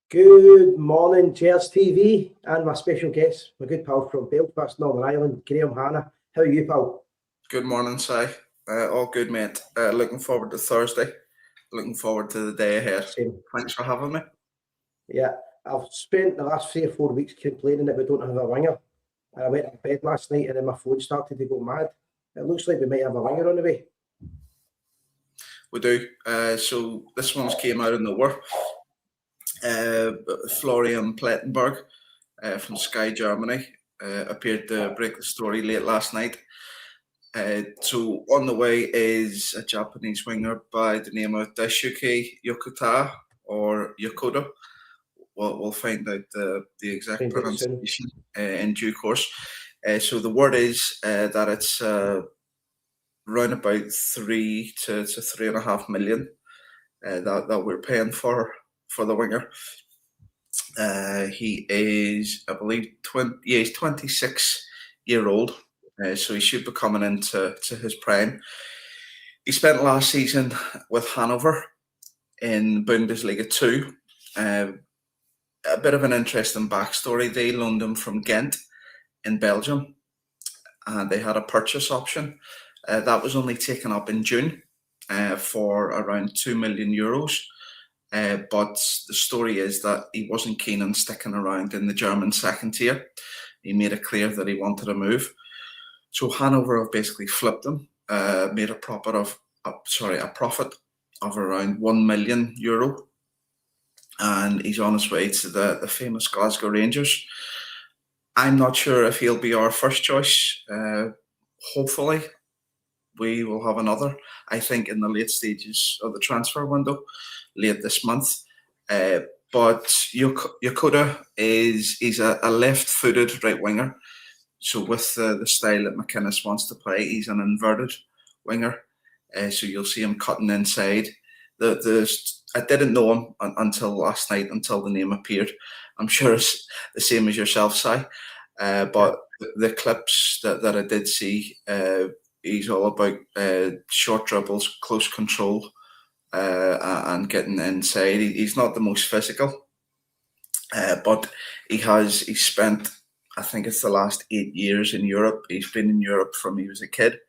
Good morning, Gers TV, and my special guest, my good pal from Belfast, Northern Ireland, Graeme Hanna. How are you, pal? Good morning, Si. All good, mate. Looking forward to Thursday. Looking forward to the day ahead. Same. Thanks for having me. Yeah, I've spent the last 3 or 4 weeks complaining that we don't have a winger. And I went to bed last night and then my phone started to go mad. It looks like we might have a winger on the way. We do. So this one's came out of nowhere. Florian Plettenberg from Sky Germany appeared to break the story late last night. So on the way is a Japanese winger by the name of Daisuke Yokota or Yokota. We'll find out the exact pronunciation in due course. So the word is that it's around about 3 to 3.5 million that we're paying for the winger. He is, I believe, 26-year-old. So he should be coming into his prime. He spent last season with Hanover in Bundesliga 2. A bit of an interesting backstory. They loaned him from Ghent in Belgium, and they had a purchase option. That was only taken up in June for around €2 million. But the story is that he wasn't keen on sticking around in the German second tier. He made it clear that he wanted to move. So Hanover have basically flipped him, made a profit of around €1 million, and he's on his way to the famous Glasgow Rangers. I'm not sure if he'll be our first choice. Hopefully, we will have another. I think in the late stages of the transfer window, late this month. But Yokota is a left-footed right winger. So with the style that McInnes wants to play, he's an inverted winger. So you'll see him cutting inside. I didn't know him until last night, until the name appeared. I'm sure it's the same as yourself, Si. But the clips that I did see, he's all about short dribbles, close control, and getting inside. He's not the most physical, but he's spent, I think it's the last 8 years in Europe. He's been in Europe from he was a kid.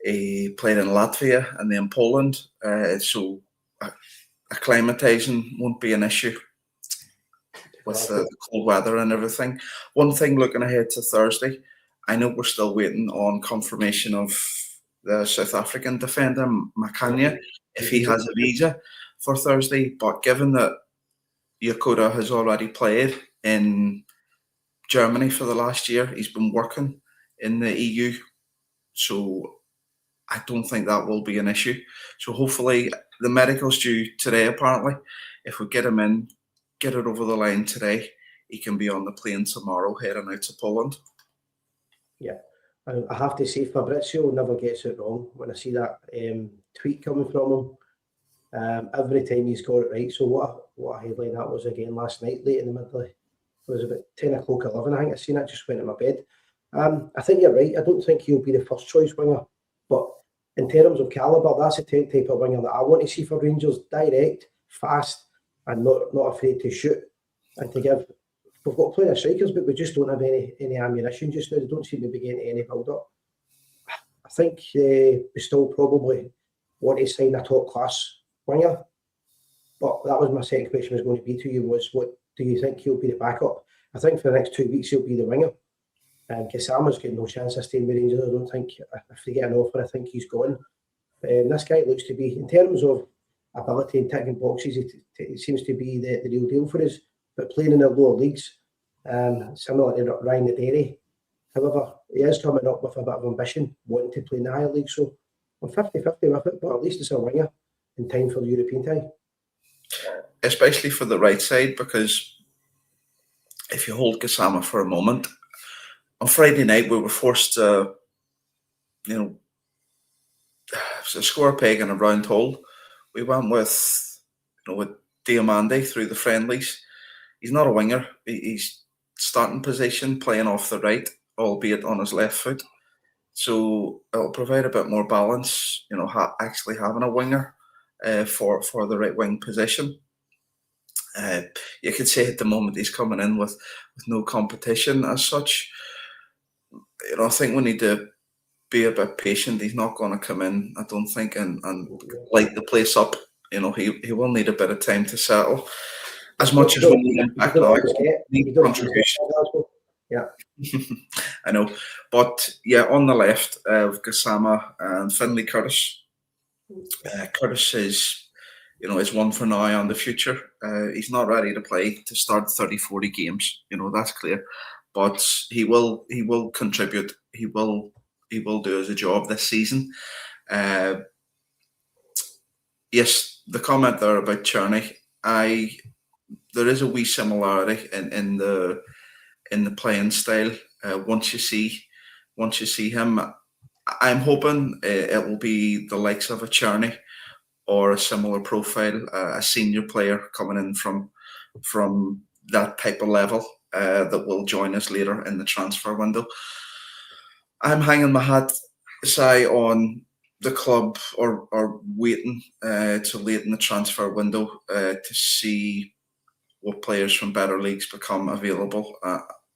He played in Latvia and then Poland. So acclimatizing won't be an issue with the cold weather and everything. One thing looking ahead to Thursday, I know we're still waiting on confirmation of the South African defender, Makanya, if he has a visa for Thursday. But given that Yokota has already played in Germany for the last year, he's been working in the EU. So I don't think that will be an issue. So hopefully the medical's due today, apparently. If we get him in, get it over the line today, he can be on the plane tomorrow heading out to Poland. Yeah, I have to say Fabrizio never gets it wrong when I see that tweet coming from him. Every time he's got it right. So what a headline that was again last night, late in the middle. It was about 10 o'clock, 11, I think I seen it, just went to my bed. I think you're right. I don't think he'll be the first choice winger, but in terms of calibre, that's the type of winger that I want to see for Rangers. Direct, fast, and not afraid to shoot. And to give, we've got plenty of strikers, but we just don't have any ammunition just now. They don't seem to be getting any build-up. I think we still probably want to sign a top-class winger. But that was my second question was going to be to you, was what do you think he'll be the backup? I think for the next 2 weeks he'll be the winger. Kisama's got no chance of staying with Rangers. I don't think, if they get an offer, I think he's gone. This guy looks to be, in terms of ability and ticking boxes, it seems to be the real deal for us. But playing in the lower leagues, similar to Ryan Aderi, however, he is coming up with a bit of ambition, wanting to play in the higher league. So I'm 50-50 with it, but at least it's a winger in time for the European tie. Especially for the right side, because if you hold Kisama for a moment, on Friday night we were forced to, square peg in a round hole. We went with Diamande through the friendlies. He's not a winger. He's starting position, playing off the right, albeit on his left foot. So it'll provide a bit more balance, actually having a winger for the right wing position. You could say at the moment he's coming in with no competition as such. I think we need to be a bit patient. He's not going to come in, I don't think, and light the place up. He will need a bit of time to settle. As much as we need impact now, need contribution. Yeah, I know, but yeah, on the left, Gassama and Finlay Curtis. Curtis is one for now and the future. He's not ready to play to start 30, 40 games. That's clear, but he will contribute. He will do as a job this season. Yes, the comment there about Cherney, there is a wee similarity in the playing style. Once you see him, I'm hoping it will be the likes of a Cherney or a similar profile, a senior player coming in from that type of level that will join us later in the transfer window. I'm hanging my hat, say, on the club or waiting to late in the transfer window to see what players from better leagues become available.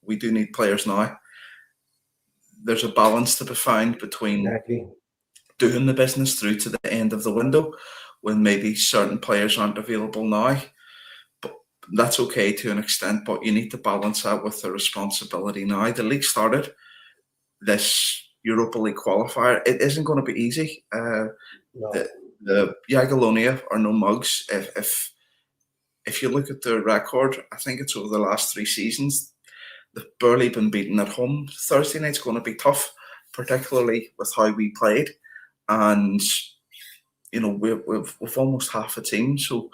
We do need players now. There's a balance to be found between doing the business through to the end of the window when maybe certain players aren't available now. But that's okay to an extent, but you need to balance that with the responsibility now. The league started this Europa League qualifier. It isn't going to be easy. The Jagiellonia are no mugs. If you look at their record, I think it's over the last 3 seasons, they've barely been beaten at home. Thursday night's going to be tough, particularly with how we played. And, we've almost half a team. So,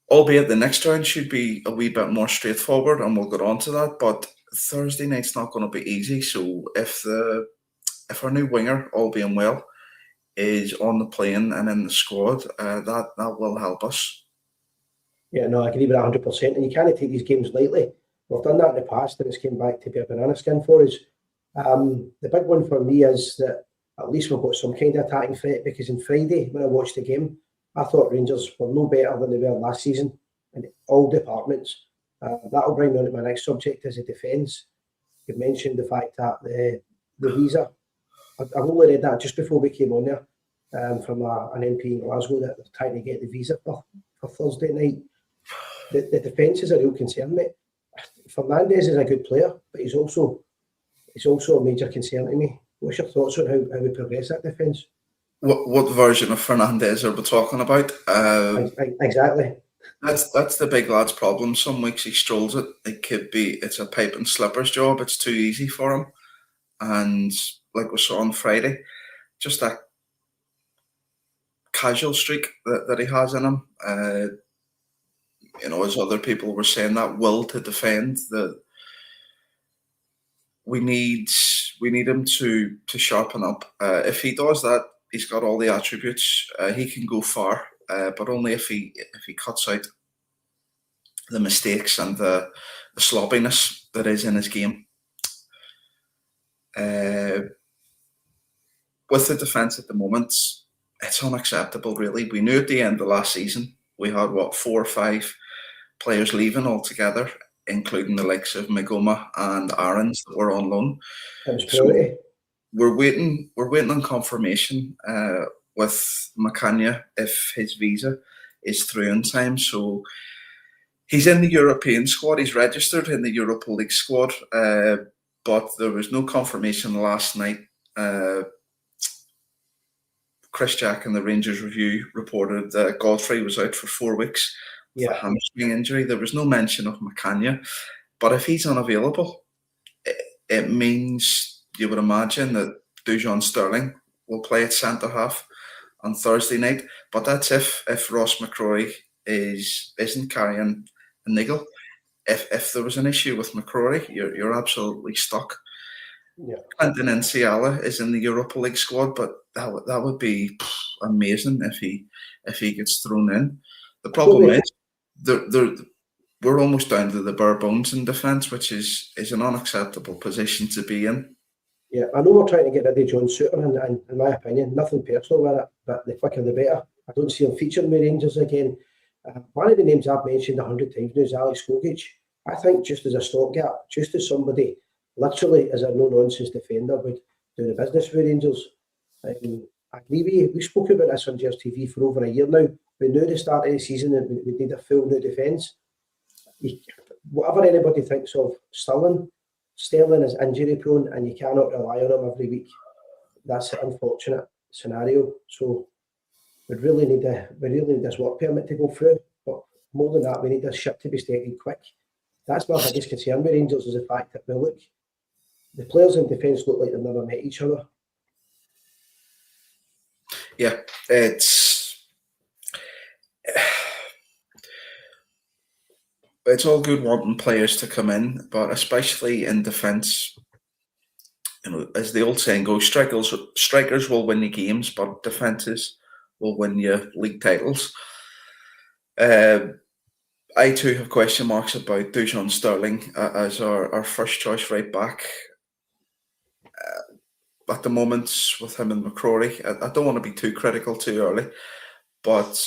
albeit the next round should be a wee bit more straightforward, and we'll get on to that. But Thursday night's not going to be easy. So, if our new winger, all being well, is on the plane and in the squad, that will help us. Yeah, no, I agree with 100%. And you can't take these games lightly. We've done that in the past, and it's came back to be a banana skin for us. The big one for me is that at least we've got some kind of attacking threat, because on Friday, when I watched the game, I thought Rangers were no better than they were last season in all departments. That'll bring me on to my next subject as a defence. You mentioned the fact that the visa, I've only read that just before we came on there from an MP in Glasgow that they're trying to get the visa for Thursday night. The defence is a real concern, mate. Fernandez is a good player, but he's also a major concern to me. What's your thoughts on how we progress that defence? What version of Fernandez are we talking about? Exactly. That's the big lad's problem. Some weeks he strolls it. It's a pipe and slippers job. It's too easy for him. And like we saw on Friday, just that casual streak that he has in him. As other people were saying, that will to defend. We need him to sharpen up. If he does that, he's got all the attributes. He can go far, but only if he cuts out the mistakes and the sloppiness that is in his game. With the defence at the moment, it's unacceptable, really. We knew at the end of last season we had 4 or 5 players leaving altogether, including the likes of Magoma and Aarons that were on loan. So we're waiting on confirmation with Macania if his visa is through in time. So he's in the European squad. He's registered in the Europa League squad, but there was no confirmation last night. Chris Jack in the Rangers Review reported that Godfrey was out for 4 weeks with a hamstring injury. There was no mention of Macania, but if he's unavailable, it means you would imagine that Dujon Sterling will play at centre half on Thursday night. But that's if Ross McCrory isn't carrying a niggle. If there was an issue with McCrory, you're absolutely stuck. Yeah. Clinton Enciala is in the Europa League squad, but that would be amazing if he gets thrown in. The problem is we're almost down to the bare bones in defence, which is an unacceptable position to be in. Yeah, I know we're trying to get rid of John Souttar, and in my opinion, nothing personal with it, but the quicker the better. I don't see him featuring the Rangers again. One of the names I've mentioned 100 times now is Alex Skogage. I think just as a stopgap, just as somebody literally as a no-nonsense defender would do the business with Rangers. I agree with you. We spoke about this on Gers TV for over a year now. We knew at the start of the season that we need a full new defence. Whatever anybody thinks of Sterling is injury prone and you cannot rely on him every week. That's an unfortunate scenario. So we really need this work permit to go through. But more than that, we need this ship to be steadied quick. That's my biggest concern with Rangers is the fact that the players in defence look like they've never met each other. Yeah, it's all good wanting players to come in, but especially in defence, as the old saying goes, strikers will win you games, but defences will win you league titles. I too have question marks about Dujon Sterling as our first choice right back. At the moment, with him and McCrory, I don't want to be too critical too early, but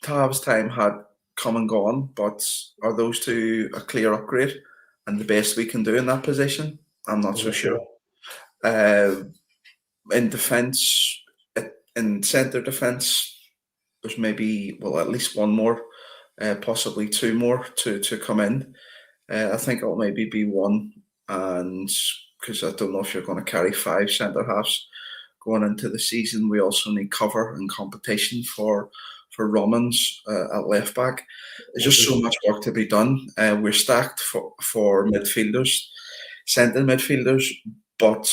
Tav's time had come and gone. But are those two a clear upgrade and the best we can do in that position? I'm not so sure. In defence, in centre defence, there's maybe, at least one more, possibly two more to come in. I think it'll maybe be one, and because I don't know if you're going to carry 5 centre halves going into the season. We also need cover and competition for Romans at left back. There's just so much work to be done. We're stacked for midfielders, centre midfielders, but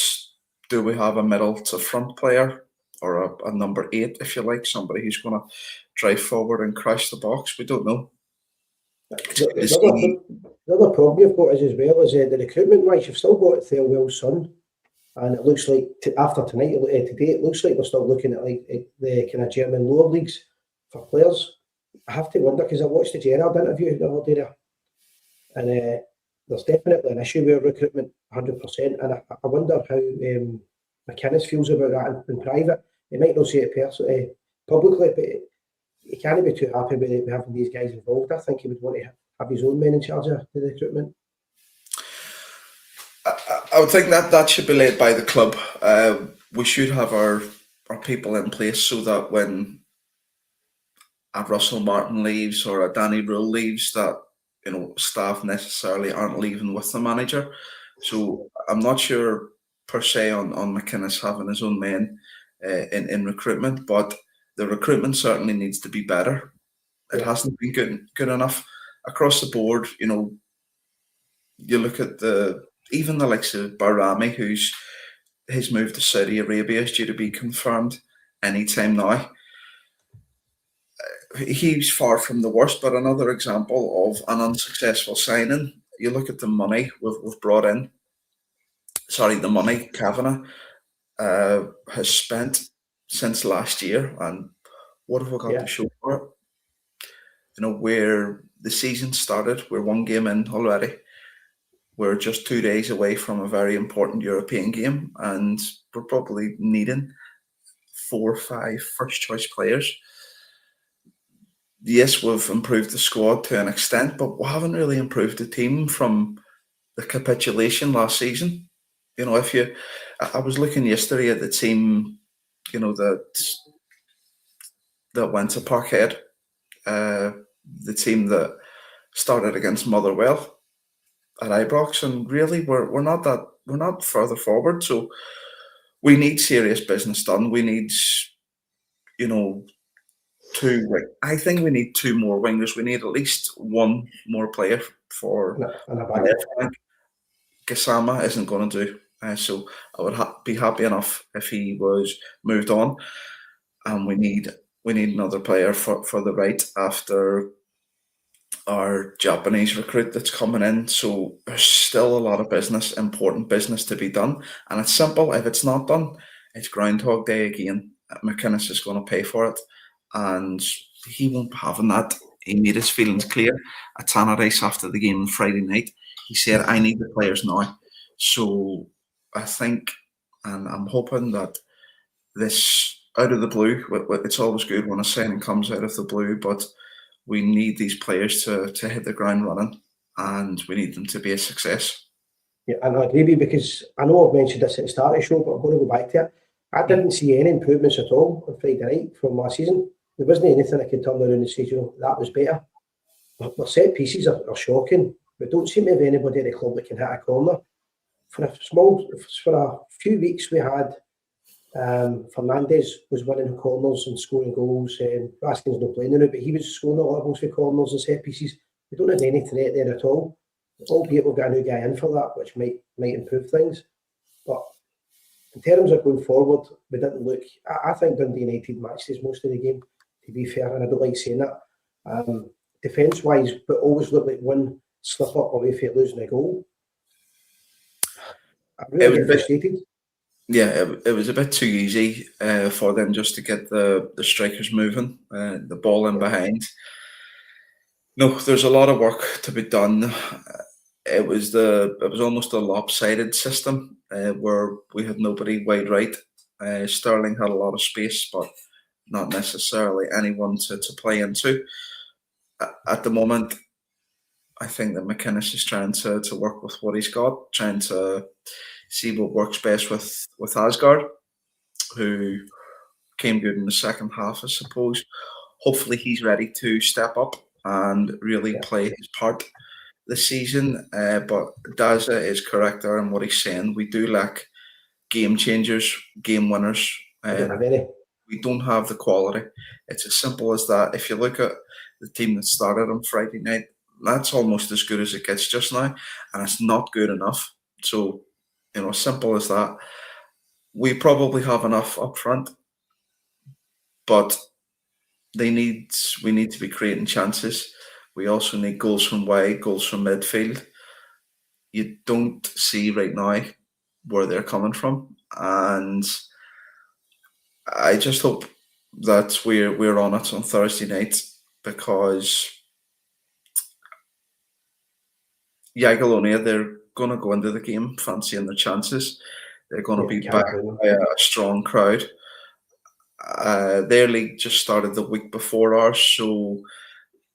do we have a middle to front player or a number 8, if you like, somebody who's going to drive forward and crash the box? We don't know. The other problem you've got is the recruitment wise, you've still got Thelwell's son, and it looks like after tonight, today, it looks like we're still looking at the kind of German lower leagues for players. I have to wonder, because I watched the Gerrard interview the other day there, and there's definitely an issue with recruitment, 100%, and I wonder how McInnes feels about that in private. He might not say it personally, publicly, but he can't be too happy with having these guys involved. I think he would want to have his own men in charge of the recruitment. I would think that should be led by the club. We should have our people in place so that when a Russell Martin leaves or a Danny Rule leaves, that staff necessarily aren't leaving with the manager. So I'm not sure per se on McInnes having his own men in recruitment, but the recruitment certainly needs to be better. It hasn't been good enough across the board. You look at even the likes of Barami, his move to Saudi Arabia is due to be confirmed anytime now. He's far from the worst, but another example of an unsuccessful signing. You look at the money we've brought in. Sorry, the money Kavanagh has spent since last year, and what have we got to show for it? Where the season started, we're 1 game in already. We're just 2 days away from a very important European game, and we're probably needing 4 or 5 first-choice players. Yes, we've improved the squad to an extent, but we haven't really improved the team from the capitulation last season. I was looking yesterday at the team, that went to Parkhead, the team that started against Motherwell at Ibrox, and really we're not further forward. So we need serious business done. We need, I think we need 2 more wingers. We need at least 1 more player for left flank. Gassama isn't going to do. So I would be happy enough if he was moved on, and we need another player for the right after our Japanese recruit that's coming in. So there's still a lot of important business to be done, and it's simple. If it's not done, it's Groundhog Day again. McInnes is going to pay for it, and he won't be having that. He made his feelings clear at Tannadice after the game on Friday night. He said, "I need the players now." So I think, and I'm hoping that this out of the blue, it's always good when a signing comes out of the blue, but we need these players to hit the ground running, and we need them to be a success. Yeah, and I agree with you, because I know I've mentioned this at the start of the show, but I'm going to go back to it. I didn't see any improvements at all on Friday night from last season. There wasn't anything I could turn around and say, that was better. Our set pieces are shocking. We don't seem to have anybody at the club that can hit a corner. For a few weeks we had Fernandez was winning corners and scoring goals. Raskin's not playing now, but he was scoring a lot of goals for corners and set pieces. We don't have any threat there at all. Albeit we've got a new guy in for that, which might improve things. But in terms of going forward, we didn't look. I think Dundee United matched us most of the game, to be fair, and I don't like saying that. Defence-wise, but always looked like one slip up away from losing a goal. I really get frustrated. Yeah, it was a bit too easy for them just to get the strikers moving, the ball in behind. No, there's a lot of work to be done. It was almost a lopsided system where we had nobody wide right. Sterling had a lot of space, but not necessarily anyone to play into. At the moment, I think that McInnes is trying to work with what he's got, trying to see what works best with Asgard, who came good in the second half, I suppose. Hopefully he's ready to step up and really play his part this season. But Daza is correct there in what he's saying. We do lack game changers, game winners. We don't have the quality. It's as simple as that. If you look at the team that started on Friday night, that's almost as good as it gets just now, and it's not good enough. So, simple as that. We probably have enough up front, but we need to be creating chances. We also need goals from wide, goals from midfield. You don't see right now where they're coming from, and I just hope that we're on it on Thursday night, because Jagiellonia, they're going to go into the game fancying their chances. They're going to be backed by a strong crowd. Their league just started the week before ours, so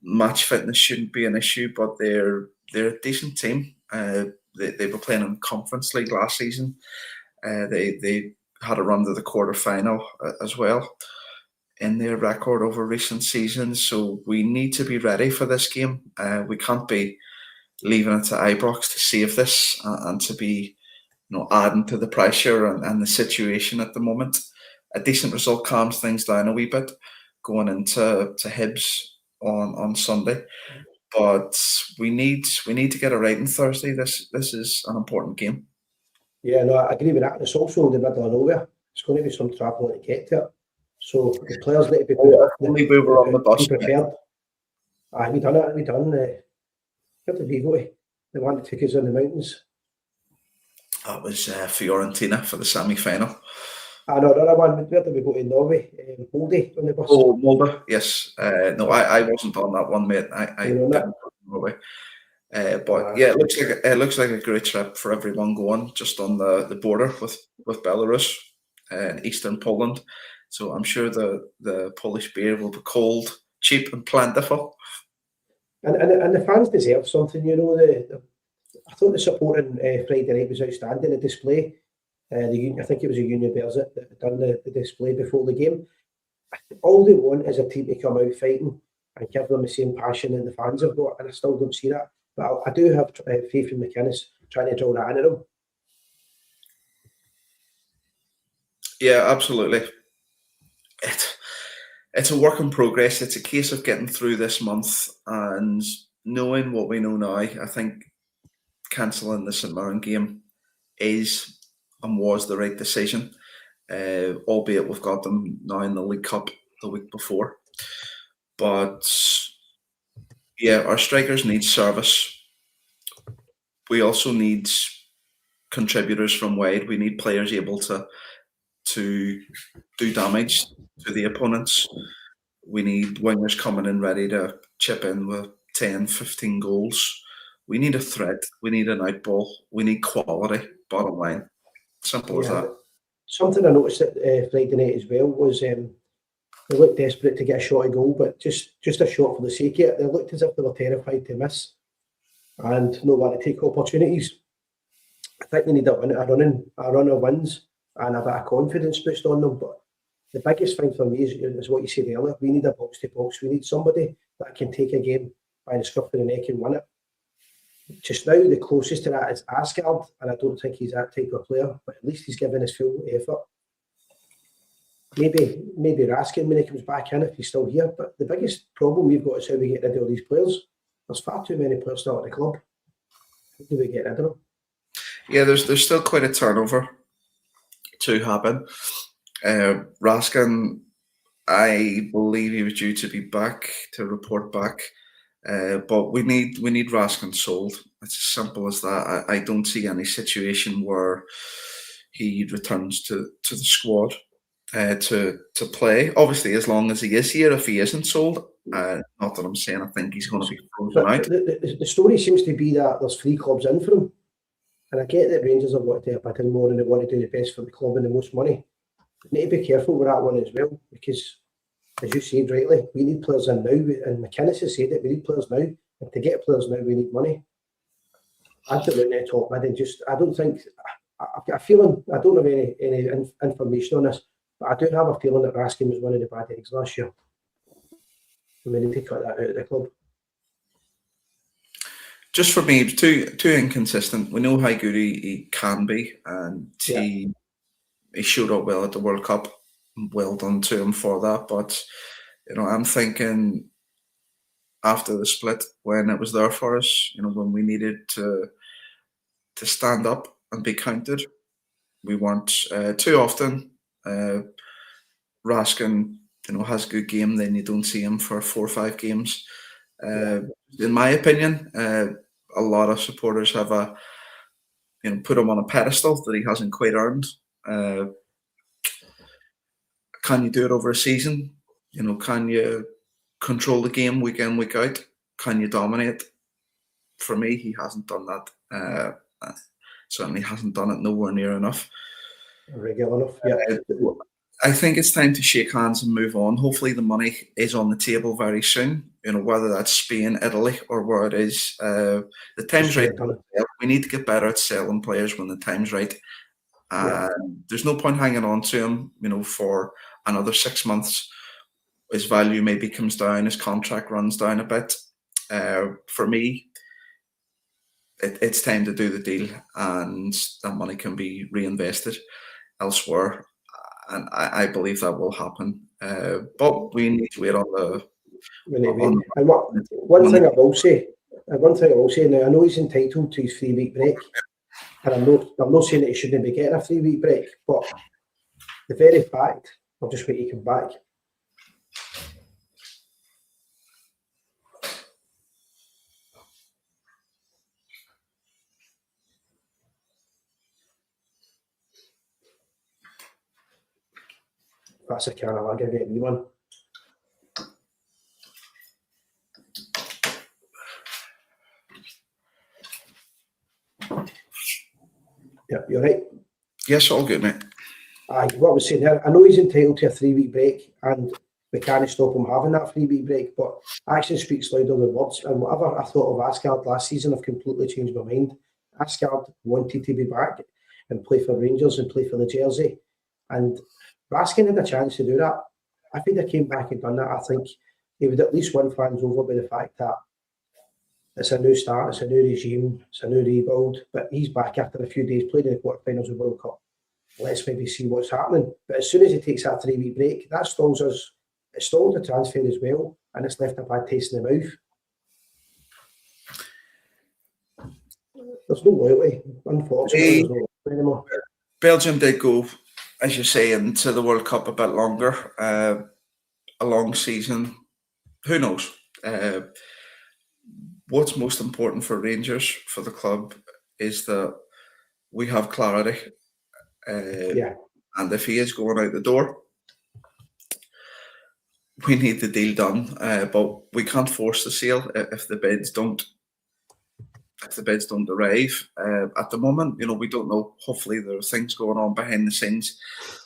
match fitness shouldn't be an issue, but they're a decent team. They were playing in Conference League last season. They had a run to the quarter-final as well in their record over recent seasons, so we need to be ready for this game. We can't be leaving it to Ibrox to save this and to be adding to the pressure and the situation at the moment. A decent result calms things down a wee bit going into Hibs on Sunday, but we need to get it right on Thursday. This is an important game. Yeah, no, I agree with that. It's also in the middle of nowhere. It's going to be some travelling to get to it, so the players need to be prepared. We done it. Where did we go to? The one that took us in the mountains. That was Fiorentina for the semi-final. I know another one. Where did we go to? Norway? Molde on the bus. Oh, Molde, yes. No, I wasn't on that one, mate. I didn't go to Norway. But yeah, it looks like a great trip for everyone going just on the border with Belarus and Eastern Poland. So I'm sure the Polish beer will be cold, cheap, and plentiful. And the fans deserve something, I thought the support on Friday night was outstanding. The display, I think it was a Union Bears that done the display before the game. All they want is a team to come out fighting and give them the same passion that the fans have got, and I still don't see that. But I do have faith in McInnes trying to draw that into them. Yeah, absolutely. It's a work in progress. It's a case of getting through this month and knowing what we know now. I think cancelling the St Mirren game is and was the right decision, albeit we've got them now in the League Cup the week before. But yeah, our strikers need service. We also need contributors from wide. We need players able to do damage to the opponents. We need wingers coming in ready to chip in with 10, 15 goals. We need a threat. We need an outball. We need quality, bottom line. Simple as that. Something I noticed at Friday night as well was They looked desperate to get a shot at goal, but just a shot for the sake of it. They looked as if they were terrified to miss and not want to take opportunities. I think they need a run of wins and a bit of confidence boost on them. But the biggest thing for me is what you said earlier. We need a box to box. We need somebody that can take a game by the scruff of the neck and win it. Just now, the closest to that is Asgard, and I don't think he's that type of player, but at least he's given his full effort. Maybe Raskin when he comes back in if he's still here, but the biggest problem we've got is how we get rid of all these players. There's far too many players still at the club. How do we get rid of them? Yeah, there's still quite a turnover to happen. Raskin, I believe he was due to be back to report back, but we need Raskin sold. It's as simple as that. I don't see any situation where he returns to the squad to play. Obviously, as long as he is here, if he isn't sold, not that I'm saying I think he's going to be frozen out. The story seems to be that there's 3 clubs in for him. And I get that Rangers have wanted to take a bit in more and they want to do the best for the club and the most money. We need to be careful with that one as well, because, as you said rightly, we need players in now, and McInnes has said it, we need players now, and to get players now, we need money. I'd put out that top mid and I don't think, I've got a feeling, I don't have any information on this, but I do have a feeling that Raskin was one of the bad eggs last year. We need to cut that out of the club. Just for me, too inconsistent. We know how good he can be, and he showed up well at the World Cup. Well done to him for that. But I'm thinking after the split, when it was there for us, when we needed to stand up and be counted, we weren't too often. Raskin, has a good game, then you don't see him for 4 or 5 games. In my opinion, a lot of supporters have put him on a pedestal that he hasn't quite earned. Can you do it over a season? Can you control the game week in, week out? Can you dominate? For me, he hasn't done that. Certainly hasn't done it nowhere near enough. Regular enough, yeah. I think it's time to shake hands and move on. Hopefully the money is on the table very soon, whether that's Spain, Italy, or where it is. The time's right. We need to get better at selling players when the time's right. There's no point hanging on to him, for another 6 months. His value maybe comes down, his contract runs down a bit. For me, it's time to do the deal, and that money can be reinvested elsewhere. And I believe that will happen. But we need to wait on the... One thing I will say, now, I know he's entitled to his 3-week break, and I'm not saying that he shouldn't be getting a 3-week break, but the very fact, I'll just wait to come back. That's a can of lager, get me one. Yeah, you're right. Yes, all good, mate. What I was saying there, I know he's entitled to a 3-week break, and we can't stop him having that 3-week break, but action speaks louder than words, and whatever I thought of Asgard last season, I've completely changed my mind. Asgard wanted to be back and play for Rangers and play for the jersey, and Raskin had a chance to do that. If he'd have came back and done that, I think he would at least win fans over by the fact that it's a new start, it's a new regime, it's a new rebuild, but he's back after a few days, played in the quarterfinals of the World Cup. Let's maybe see what's happening. But as soon as he takes that 3-week break, that stalls us. It stalled the transfer as well, and it's left a bad taste in the mouth. There's no loyalty, unfortunately. There's no loyalty anymore. Belgium did go, as you say, into the World Cup a bit longer. A long season. Who knows? What's most important for Rangers, for the club, is that we have clarity. And if he is going out the door, we need the deal done. But we can't force the sale if the bids don't. If the bids don't arrive at the moment, we don't know. Hopefully, there are things going on behind the scenes.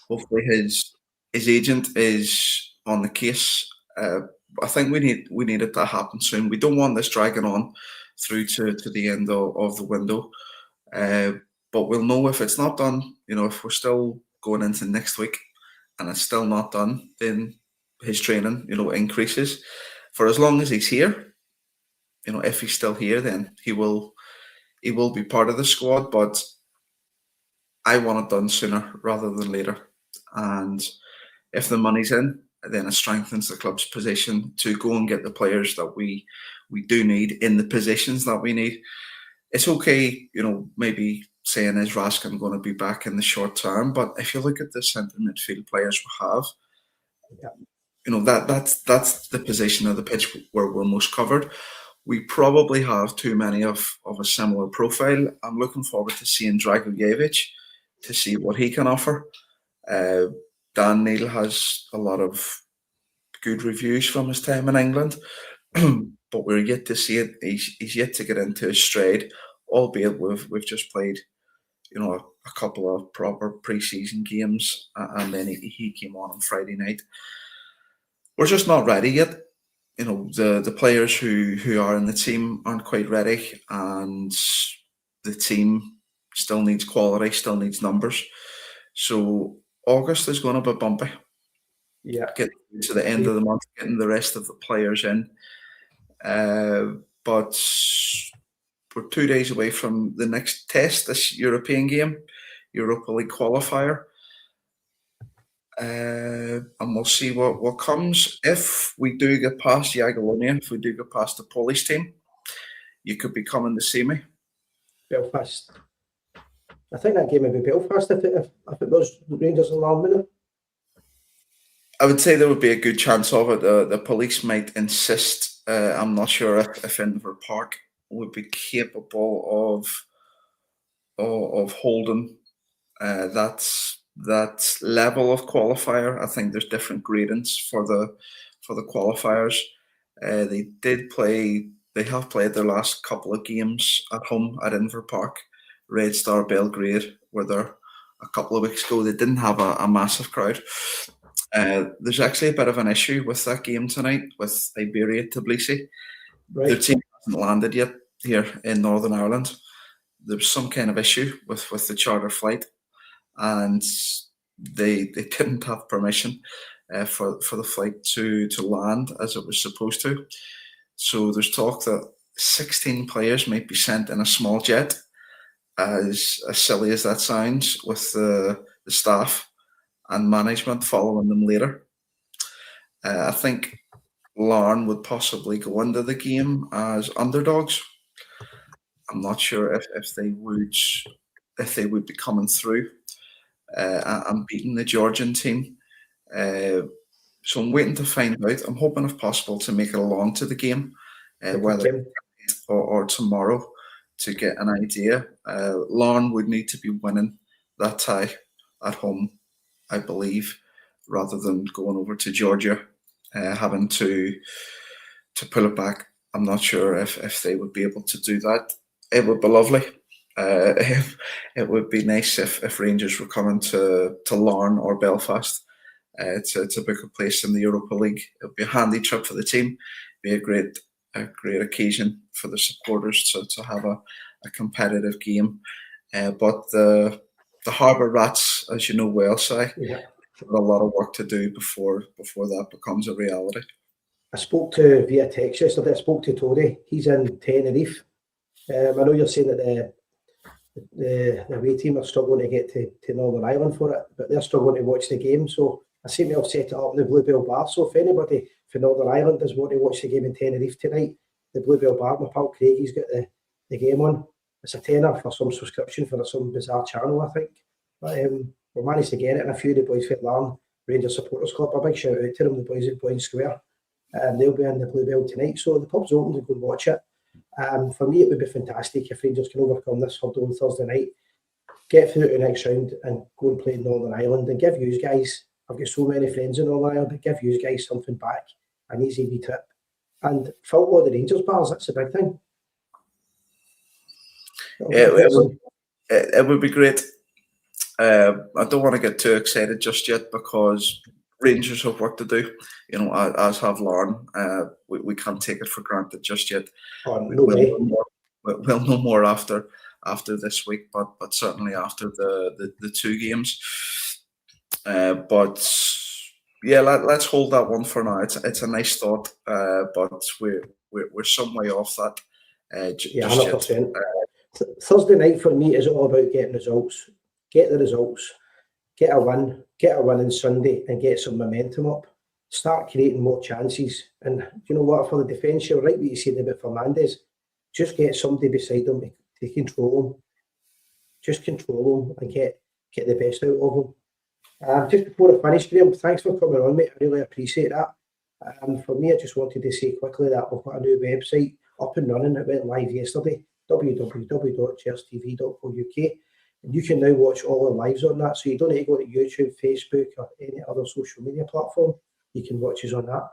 Hopefully, his agent is on the case. I think we need it to happen soon. We don't want this dragging on through to the end of the window. But we'll know if it's not done. If we're still going into next week and it's still not done, then his training, increases for as long as he's here. If he's still here, then he will be part of the squad. But I want it done sooner rather than later. And if the money's in, then it strengthens the club's position to go and get the players that we do need in the positions that we need. It's okay, maybe saying is Raskin going to be back in the short term, but if you look at the centre midfield players we have, that's the position of the pitch where we're most covered. We probably have too many of a similar profile. I'm looking forward to seeing Dragojevic to see what he can offer. Dan Neil has a lot of good reviews from his time in England, but we're yet to see it. He's yet to get into his stride, albeit we've just played, a couple of proper pre-season games, and then he came on Friday night. We're just not ready yet. The players who are in the team aren't quite ready, and the team still needs quality, still needs numbers. So August is going to be bumpy. Yeah. Getting to the end of the month, getting the rest of the players in. But we're 2 days away from the next test, this European game, Europa League qualifier. And we'll see what comes. If we do get past Jagiellonia, if we do get past the Polish team, you could be coming to see me. Belfast. I think that game would be Belfast if it was Rangers and Larne. I would say there would be a good chance of it. The police might insist. I'm not sure if Inver Park would be capable of holding that level of qualifier. I think there's different gradings for the qualifiers. They have played their last couple of games at home at Inver Park. Red Star Belgrade were there a couple of weeks ago. They didn't have a massive crowd. There's actually a bit of an issue with that game tonight with Iberia Tbilisi. Right. Their team hasn't landed yet here in Northern Ireland. There was some kind of issue with the charter flight, and they didn't have permission for the flight to land as it was supposed to. So there's talk that 16 players might be sent in a small jet, as silly as that sounds, with the staff and management following them later. I think Larne would possibly go into the game as underdogs. I'm not sure if they would be coming through and beating the Georgian team. So I'm waiting to find out. I'm hoping, if possible, to make it along to the game, whether or tomorrow, to get an idea. Larne would need to be winning that tie at home, I believe, rather than going over to Georgia, having to pull it back. I'm not sure if they would be able to do that. It would be lovely. It would be nice if Rangers were coming to Larne or Belfast to book a place in the Europa League. It would be a handy trip for the team. It'd be a great occasion for the supporters to have a competitive game. But the Harbour Rats, as you know well, Si, have a lot of work to do before that becomes a reality. I spoke to via text yesterday. I spoke to Tony. He's in Tenerife. I know you're saying that the away team are struggling to get to Northern Ireland for it, but they're struggling to watch the game. So I seem to have set it up in the Bluebell Bar. So if anybody from Northern Ireland does want to watch the game in Tenerife tonight, the Bluebell Bar, my pal Craig, he's got the game on. It's a tenner for some subscription for some bizarre channel, I think. But we managed to get it, and a few of the boys from Larne Rangers Supporters Club, a big shout out to them, the boys at Boyne Square. They'll be in the Bluebell tonight, so the pub's open to go and watch it. For me, it would be fantastic if Rangers can overcome this hurdle on Thursday night, get through to the next round and go and play in Northern Ireland and give you guys, I've got so many friends in Northern Ireland, but give you guys something back, an easy wee trip. And fill all the Rangers bars, that's the big thing. It would be great. I don't want to get too excited just yet because Rangers have work to do, you know, as have Lauren. We can't take it for granted just yet. No way. We'll know more after this week, but certainly after the 2 games. But yeah, let's hold that one for now. It's a nice thought, but we're some way off that. Yeah, 100%. Thursday night for me is all about getting results. Get the results. Get a win on Sunday, and get some momentum up. Start creating more chances. And you know what? For the defence, you're right what you said about Fernandes. Just get somebody beside him to control him. Just control him and get the best out of him. Just before I finish, Graeme, thanks for coming on, mate. I really appreciate that. For me, I just wanted to say quickly that we've got a new website up and running. It went live yesterday, www.gerstv.co.uk. And you can now watch all our lives on that. So you don't need to go to YouTube, Facebook, or any other social media platform. You can watch us on that.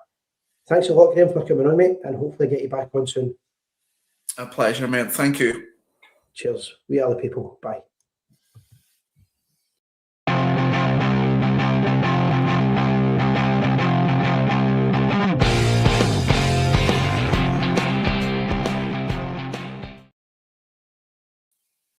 Thanks a lot, Graeme, for coming on, mate, and hopefully get you back on soon. A pleasure, mate. Thank you. Cheers. We are the people. Bye.